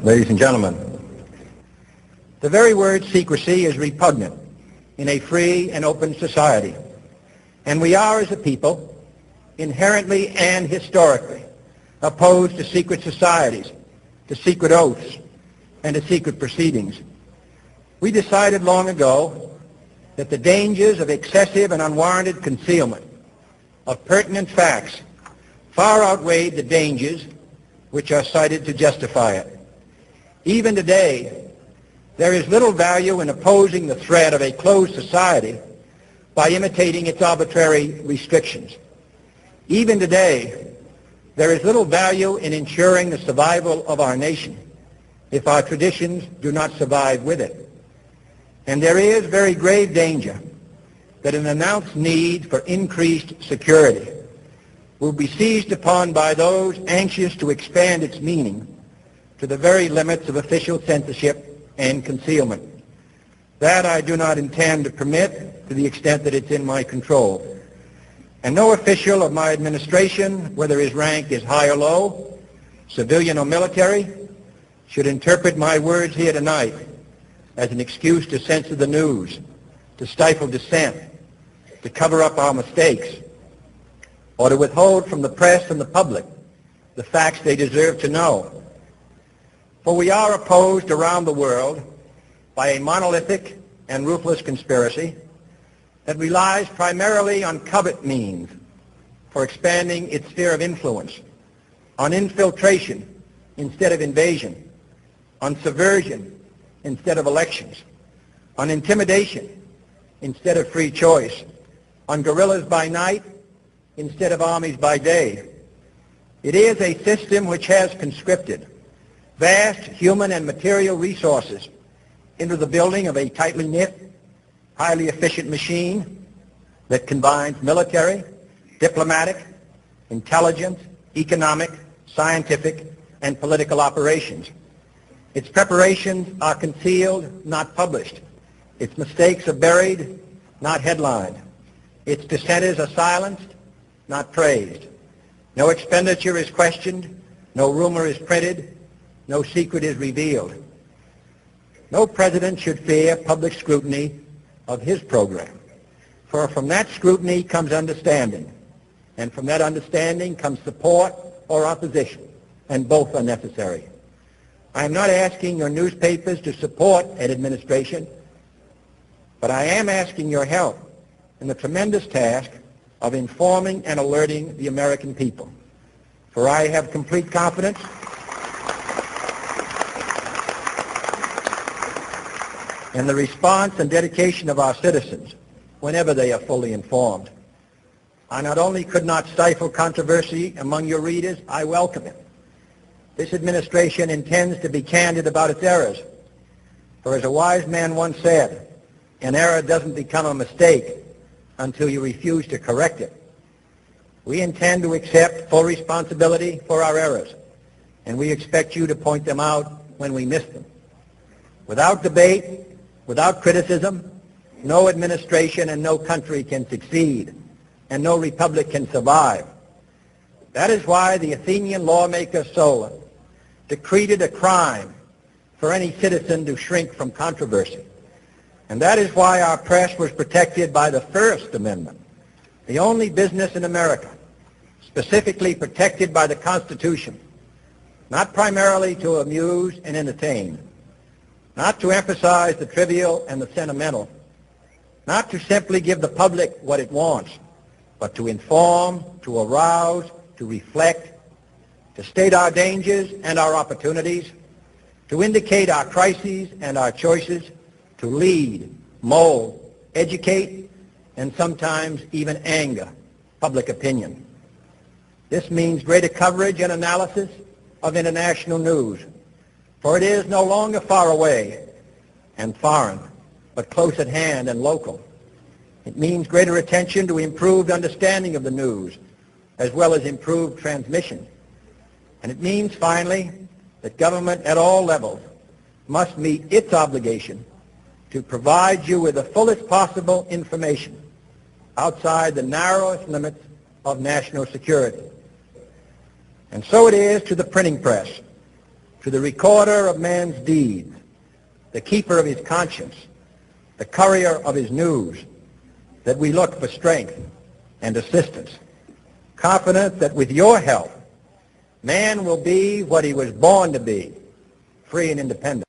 Ladies and gentlemen, the very word secrecy is repugnant in a free and open society, and we are, as a people, inherently and historically opposed to secret societies, to secret oaths, and to secret proceedings. We decided long ago that the dangers of excessive and unwarranted concealment of pertinent facts far outweighed the dangers which are cited to justify it. Even today, there is little value in opposing the threat of a closed society by imitating its arbitrary restrictions. Even today, there is little value in ensuring the survival of our nation if our traditions do not survive with it. And there is very grave danger that an announced need for increased security will be seized upon by those anxious to expand its meaning to the very limits of official censorship and concealment. That I do not intend to permit to the extent that it's in my control. And no official of my administration, whether his rank is high or low, civilian or military, should interpret my words here tonight as an excuse to censor the news, to stifle dissent, to cover up our mistakes, or to withhold from the press and the public the facts they deserve to know. For we are opposed around the world by a monolithic and ruthless conspiracy that relies primarily on covert means for expanding its sphere of influence, on infiltration instead of invasion, on subversion instead of elections, on intimidation instead of free choice, on guerrillas by night instead of armies by day. It is a system which has conscripted vast human and material resources into the building of a tightly knit, highly efficient machine that combines military, diplomatic, intelligence, economic, scientific, and political operations. Its preparations are concealed, not published. Its mistakes are buried, not headlined. Its dissenters are silenced, not praised. No expenditure is questioned, no rumor is printed, no secret is revealed. No president should fear public scrutiny of his program, for from that scrutiny comes understanding, and from that understanding comes support or opposition, and both are necessary. I am not asking your newspapers to support an administration, but I am asking your help in the tremendous task of informing and alerting the American people. For I have complete confidence in the response and dedication of our citizens whenever they are fully informed. I not only could not stifle controversy among your readers, I welcome it. This administration intends to be candid about its errors. For as a wise man once said, an error doesn't become a mistake until you refuse to correct it. We intend to accept full responsibility for our errors, and we expect you to point them out when we miss them. Without debate, without criticism, no administration and no country can succeed, and no republic can survive. That is why the Athenian lawmaker Solon decreed it a crime for any citizen to shrink from controversy. And that is why our press was protected by the First Amendment, the only business in America specifically protected by the Constitution, not primarily to amuse and entertain, not to emphasize the trivial and the sentimental, not to simply give the public what it wants, but to inform, to arouse, to reflect, to state our dangers and our opportunities, to indicate our crises and our choices, to lead, mold, educate, and sometimes even anger public opinion. This means greater coverage and analysis of international news, for it is no longer far away and foreign, but close at hand and local. It means greater attention to improved understanding of the news, as well as improved transmission. And it means, finally, that government at all levels must meet its obligation to provide you with the fullest possible information outside the narrowest limits of national security. And so it is to the printing press, to the recorder of man's deeds, the keeper of his conscience, the courier of his news, that we look for strength and assistance, confident that with your help, man will be what he was born to be, free and independent.